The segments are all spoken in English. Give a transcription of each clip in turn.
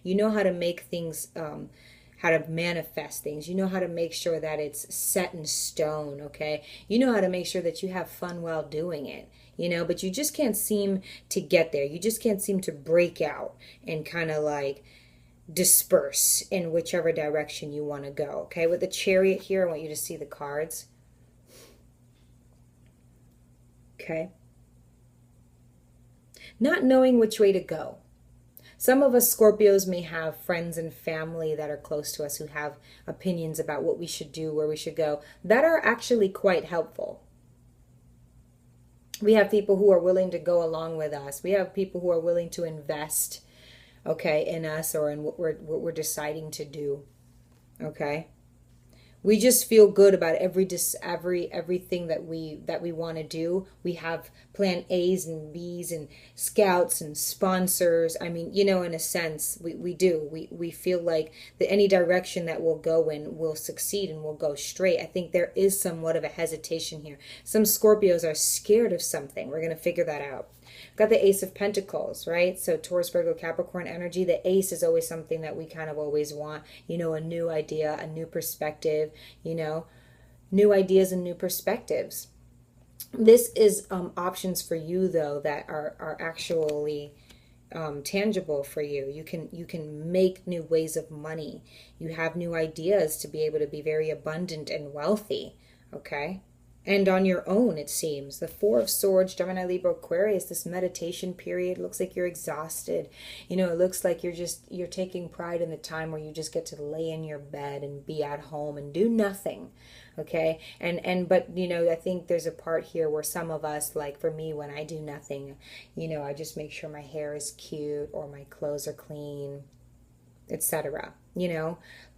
You know how to make things, how to manifest things. You know how to make sure that it's set in stone, okay? You know how to make sure that you have fun while doing it, but you just can't seem to get there. You just can't seem to break out and kind of like disperse in whichever direction you want to go, okay? With the Chariot here, I want you to see the cards, okay? Not knowing which way to go. Some of us Scorpios may have friends and family that are close to us who have opinions about what we should do, where we should go, that are actually quite helpful. We have people who are willing to go along with us. We have people who are willing to invest, okay, in us or in what we're deciding to do, okay? We just feel good about everything that we want to do. We have plan A's and B's and scouts and sponsors. I mean, in a sense, we do. We feel like any direction that we'll go in will succeed and will go straight. I think there is somewhat of a hesitation here. Some Scorpios are scared of something. We're going to figure that out. Got the Ace of Pentacles, right? So Taurus, Virgo, Capricorn energy. The Ace is always something that we kind of always want, a new idea, a new perspective, new ideas and new perspectives. This is options for you, though, that are actually tangible for you. You can make new ways of money. You have new ideas to be able to be very abundant and wealthy, okay? And on your own, it seems. The Four of Swords, Gemini, Libra, Aquarius, this meditation period looks like you're exhausted. It looks like you're taking pride in the time where you just get to lay in your bed and be at home and do nothing. Okay? But I think there's a part here where some of us, like for me, when I do nothing, I just make sure my hair is cute or my clothes are clean, etc.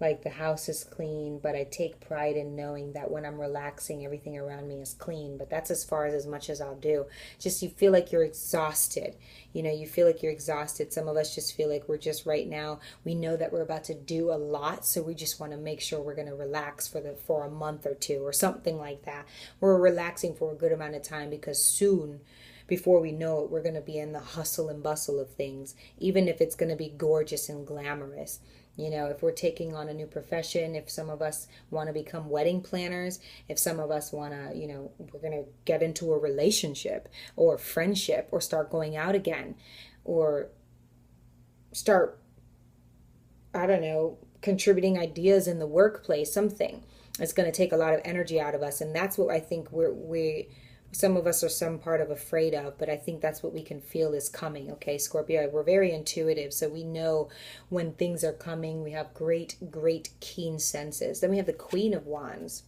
Like the house is clean, but I take pride in knowing that when I'm relaxing, everything around me is clean. But that's as much as I'll do. Just you feel like you're exhausted. You feel like you're exhausted. Some of us just feel like we're just right now, we know that we're about to do a lot, so we just want to make sure we're going to relax for a month or two or something like that. We're relaxing for a good amount of time because soon, before we know it, we're going to be in the hustle and bustle of things, even if it's going to be gorgeous and glamorous. If we're taking on a new profession, if some of us want to become wedding planners, if some of us want to, we're going to get into a relationship or friendship or start going out again or start, I don't know, contributing ideas in the workplace, something. It's going to take a lot of energy out of us. And that's what I think some of us are some part of afraid of, but I think that's what we can feel is coming, okay, Scorpio? We're very intuitive, so we know when things are coming. We have great, great, keen senses. Then we have the Queen of Wands,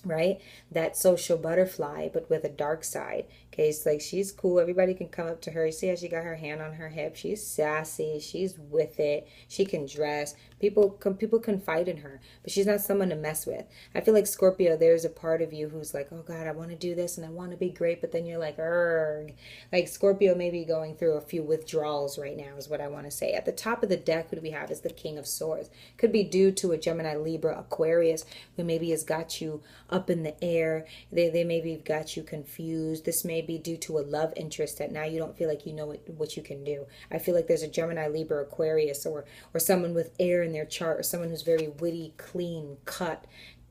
right? That social butterfly, but with a dark side. Okay, it's like she's cool. Everybody can come up to her. You see how she got her hand on her hip? She's sassy. She's with it. She can dress. People confide in her, but she's not someone to mess with. I feel like Scorpio, there's a part of you who's like, oh God, I want to do this and I want to be great, but then you're like, erg. Like Scorpio may be going through a few withdrawals right now is what I want to say. At the top of the deck, who do we have is the King of Swords. Could be due to a Gemini, Libra, Aquarius, who maybe has got you up in the air. They maybe have got you confused. This may be due to a love interest that now you don't feel like you know what you can do. I feel like there's a Gemini, Libra, Aquarius, or someone with air in their chart, or someone who's very witty, clean, cut,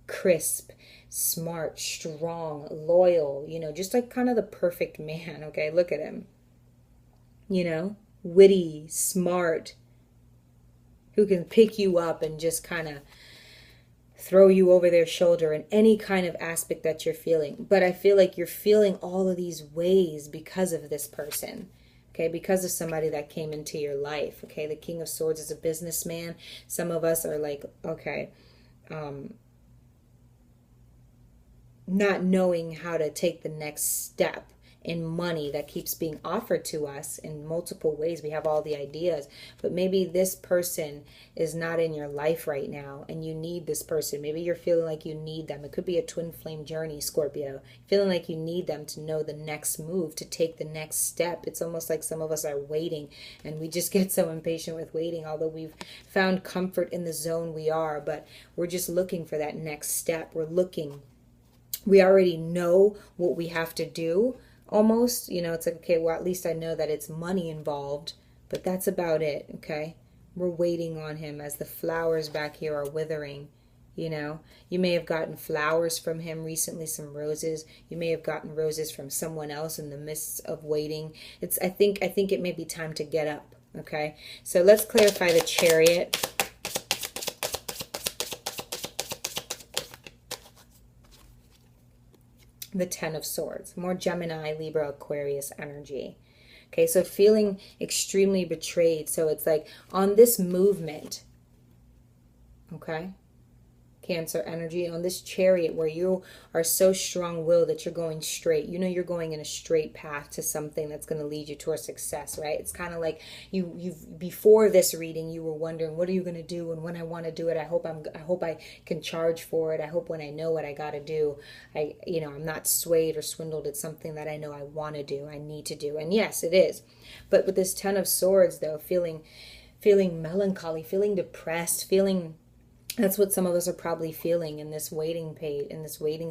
crisp, smart, strong, loyal, just like kind of the perfect man. Okay, look at him. Witty, smart, who can pick you up and just kind of throw you over their shoulder in any kind of aspect that you're feeling. But I feel like you're feeling all of these ways because of this person. Okay, because of somebody that came into your life. Okay, the King of Swords is a businessman. Some of us are like, okay, not knowing how to take the next step in money that keeps being offered to us in multiple ways. We have all the ideas, but maybe this person is not in your life right now and you need this person. Maybe you're feeling like you need them. It could be a twin flame journey, Scorpio. Feeling like you need them to know the next move, to take the next step. It's almost like some of us are waiting and we just get so impatient with waiting, although we've found comfort in the zone we are, but we're just looking for that next step. We already know what we have to do. Almost, it's like, okay, well, at least I know that it's money involved, but that's about it, okay? We're waiting on him as the flowers back here are withering. You know, you may have gotten flowers from him recently, some roses. You may have gotten roses from someone else in the midst of waiting. I think it may be time to get up. Okay, so let's clarify the Chariot. The Ten of Swords, more Gemini, Libra, Aquarius energy. Okay, so feeling extremely betrayed. So it's like on this movement, okay, Cancer energy, on this Chariot where you are so strong-willed that you're going straight. You know you're going in a straight path to something that's going to lead you towards success, right? It's kind of like you've before this reading you were wondering, what are you going to do? And when I want to do it, I hope I can charge for it. I hope when I know what I got to do, I'm not swayed or swindled. It's something that I know I want to do, I need to do. And yes, it is. But with this Ten of Swords though, feeling melancholy, feeling depressed, that's what some of us are probably feeling in this waiting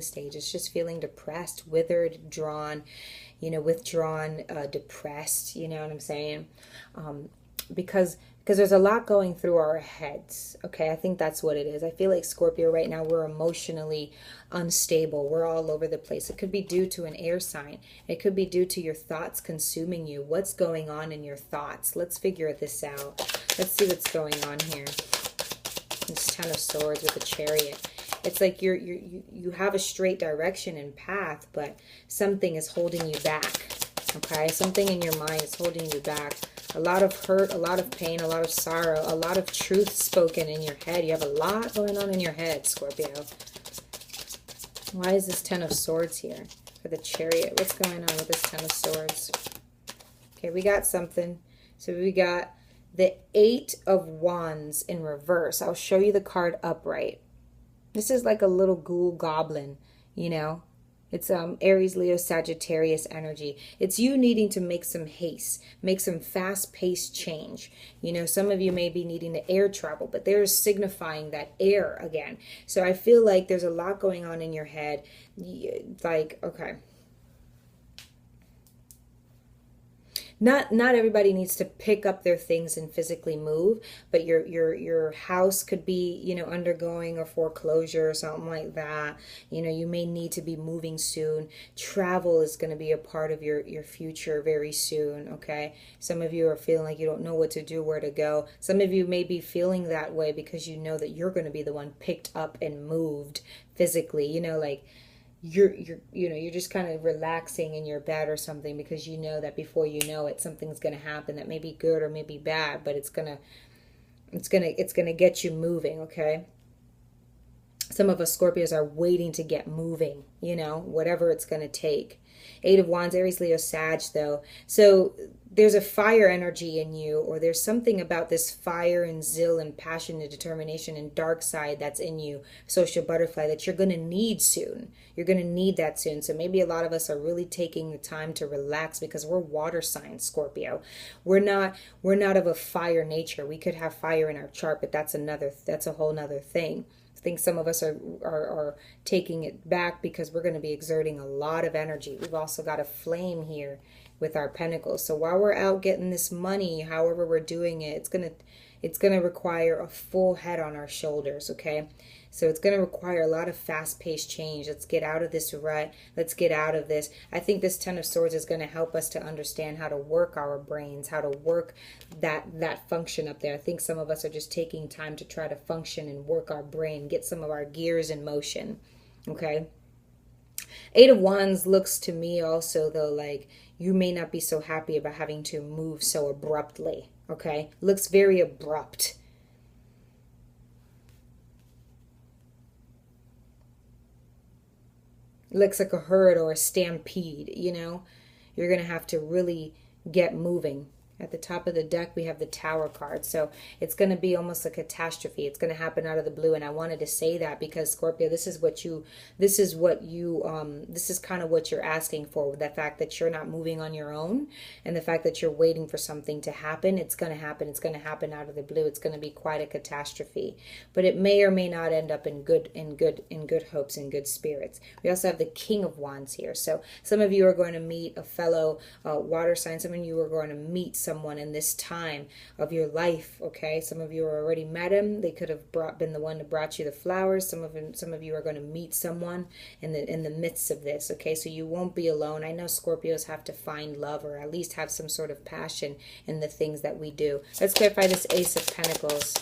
stage. It's just feeling depressed, withered, drawn, withdrawn, depressed. You know what I'm saying? Because there's a lot going through our heads. Okay, I think that's what it is. I feel like Scorpio right now, we're emotionally unstable. We're all over the place. It could be due to an air sign. It could be due to your thoughts consuming you. What's going on in your thoughts? Let's figure this out. Let's see what's going on here. This Ten of Swords with the Chariot. It's like you have a straight direction and path, but something is holding you back. Okay, something in your mind is holding you back. A lot of hurt, a lot of pain, a lot of sorrow, a lot of truth spoken in your head. You have a lot going on in your head, Scorpio. Why is this Ten of Swords here for the Chariot? What's going on with this Ten of Swords? Okay, we got something. So we got the Eight of Wands in reverse. I'll show you the card upright. This is like a little ghoul goblin, you know. It's Aries, Leo, Sagittarius energy. It's you needing to make some haste, make some fast-paced change. You know, some of you may be needing to air travel, but they're signifying that air again. So I feel like there's a lot going on in your head. Like, okay. Not everybody needs to pick up their things and physically move, but your house could be, you know, undergoing a foreclosure or something like that. You know, you may need to be moving soon. Travel is going to be a part of your future very soon, okay? Some of you are feeling like you don't know what to do, where to go. Some of you may be feeling that way because you know that you're going to be the one picked up and moved physically, you know, like you're just kind of relaxing in your bed or something because you know that before you know it, something's going to happen that may be good or may be bad, but it's gonna get you moving, okay? Some of us Scorpios are waiting to get moving, you know, whatever it's going to take. Eight of Wands, Aries, Leo, Sag, though. So there's a fire energy in you, or there's something about this fire and zeal and passion and determination and dark side that's in you, social butterfly, that you're going to need soon. You're going to need that soon. So maybe a lot of us are really taking the time to relax because we're water signs, Scorpio. We're not of a fire nature. We could have fire in our chart, but that's a whole nother thing. I think some of us are taking it back because we're going to be exerting a lot of energy. We've also got a flame here with our pentacles. So while we're out getting this money, however we're doing it, it's gonna require a full head on our shoulders, okay? So it's going to require a lot of fast-paced change. Let's get out of this rut. Let's get out of this. I think this Ten of Swords is going to help us to understand how to work our brains, how to work that function up there. I think some of us are just taking time to try to function and work our brain, get some of our gears in motion, okay? Eight of Wands looks to me also, though, like you may not be so happy about having to move so abruptly, okay? Looks very abrupt. Looks like a herd or a stampede, you know. You're going to have to really get moving. At the top of the deck, we have the Tower card. So it's going to be almost a catastrophe. It's going to happen out of the blue. And I wanted to say that because, Scorpio, this is kind of what you're asking for. The fact that you're not moving on your own and the fact that you're waiting for something to happen. It's going to happen. It's going to happen out of the blue. It's going to be quite a catastrophe. But it may or may not end up in good hopes and good spirits. We also have the King of Wands here. So some of you are going to meet a fellow water sign. Some of you are going to meet someone someone in this time of your life, okay? Some of you already met him. They could have been the one that brought you the flowers. Some of you are going to meet someone in the midst of this, okay? So you won't be alone. I know Scorpios have to find love, or at least have some sort of passion in the things that we do. Let's clarify this Ace of Pentacles.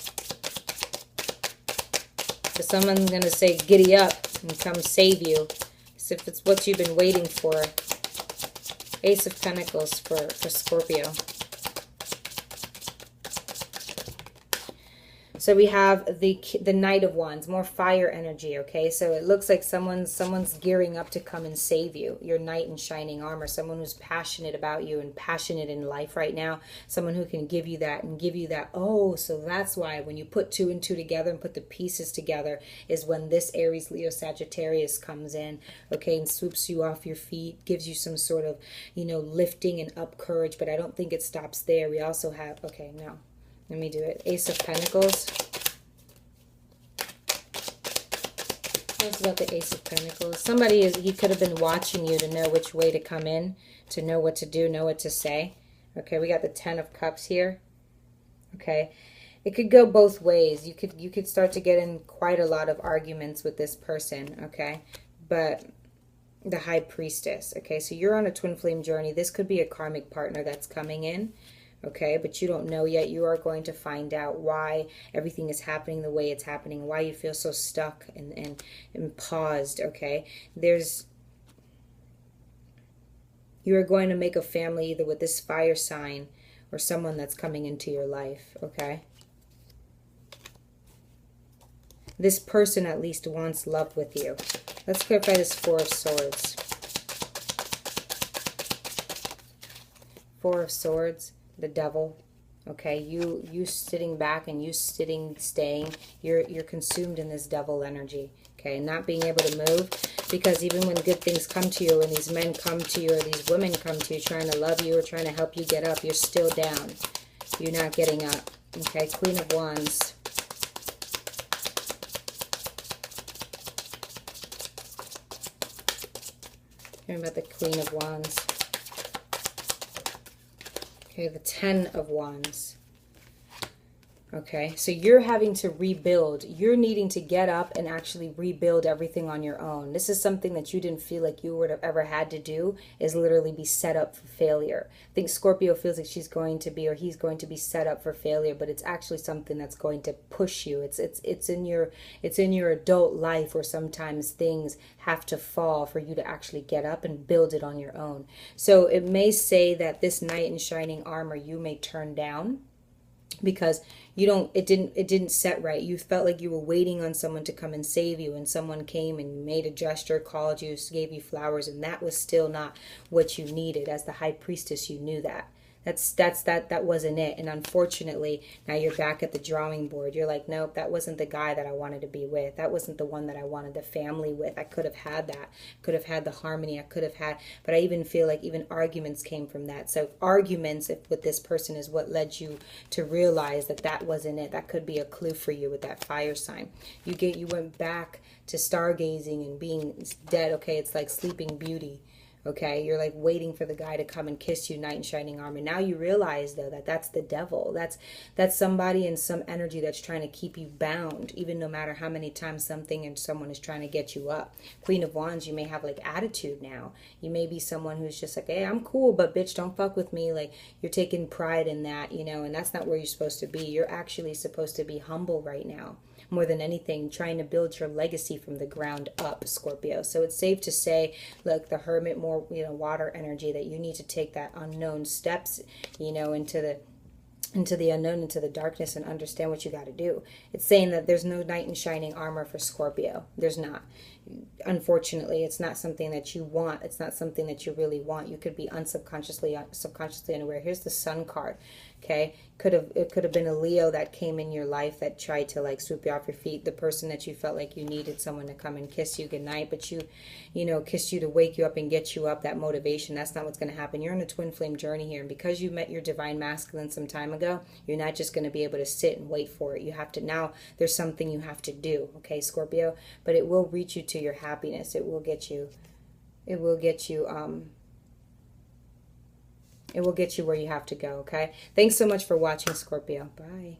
So someone's going to say, giddy up and come save you. So if it's what you've been waiting for. Ace of Pentacles for Scorpio. So we have the Knight of Wands, more fire energy, okay? So it looks like someone's gearing up to come and save you. Your knight in shining armor, someone who's passionate about you and passionate in life right now. Someone who can give you that and give you that. Oh, so that's why when you put 2 and 2 together and put the pieces together is when this Aries, Leo, Sagittarius comes in, okay, and swoops you off your feet, gives you some sort of, you know, lifting and up courage. But I don't think it stops there. We also have, okay, no. Let me do it. Ace of Pentacles. What's about the Ace of Pentacles? He could have been watching you to know which way to come in, to know what to do, know what to say. Okay, we got the 10 of Cups here. Okay. It could go both ways. You could start to get in quite a lot of arguments with this person, okay? But the High Priestess, okay? So you're on a twin flame journey. This could be a karmic partner that's coming in. Okay, but you don't know yet. You are going to find out why everything is happening the way it's happening, why you feel so stuck and paused, okay? You are going to make a family either with this fire sign or someone that's coming into your life, okay? This person at least wants love with you. Let's clarify this 4 of Swords. 4 of Swords. The Devil, okay? You sitting back and you staying, you're consumed in this devil energy, okay? Not being able to move, because even when good things come to you and these men come to you or these women come to you trying to love you or trying to help you get up, you're still down. You're not getting up, okay? Queen of Wands. Hearing about the Queen of Wands. Okay, the 10 of Wands. Okay, so you're having to rebuild. You're needing to get up and actually rebuild everything on your own. This is something that you didn't feel like you would have ever had to do, is literally be set up for failure. I think Scorpio feels like she's going to be, or he's going to be set up for failure, but it's actually something that's going to push you. It's in your adult life where sometimes things have to fall for you to actually get up and build it on your own. So it may say that this knight in shining armor you may turn down, because it didn't set right. You felt like you were waiting on someone to come and save you, and someone came and made a gesture, called you, gave you flowers, and that was still not what you needed. As the High Priestess, you knew that. That wasn't it. And unfortunately, now you're back at the drawing board. You're like, nope, that wasn't the guy that I wanted to be with. That wasn't the one that I wanted the family with. I could have had that. Could have had the harmony. I could have had, but I even feel like even arguments came from that. So arguments with this person is what led you to realize that that wasn't it. That could be a clue for you with that fire sign. You went back to stargazing and being dead. Okay, it's like Sleeping Beauty. Okay, you're like waiting for the guy to come and kiss you, knight in shining armor. Now you realize though that that's the devil. That's somebody in some energy that's trying to keep you bound, even no matter how many times something and someone is trying to get you up. Queen of Wands, you may have like attitude now. You may be someone who's just like, hey, I'm cool, but bitch, don't fuck with me. Like you're taking pride in that, you know, and that's not where you're supposed to be. You're actually supposed to be humble right now. More than anything, trying to build your legacy from the ground up, Scorpio. So it's safe to say, like the Hermit, more, you know, water energy, that you need to take that unknown steps, you know, into the unknown, into the darkness, and understand what you got to do. It's saying that there's no knight in shining armor for Scorpio. There's not. Unfortunately, it's not something that you want. It's not something that you really want. You could be subconsciously unaware. Here's the Sun card. Okay, it could have been a Leo that came in your life that tried to like swoop you off your feet. The person that you felt like you needed someone to come and kiss you goodnight, but you know, kissed you to wake you up and get you up. That motivation. That's not what's going to happen. You're on a twin flame journey here, and because you met your divine masculine some time ago, you're not just going to be able to sit and wait for it. You have to now. There's something you have to do. Okay, Scorpio, but it will reach you to your happiness. It will get you It will get you where you have to go, okay? Thanks so much for watching, Scorpio. Bye.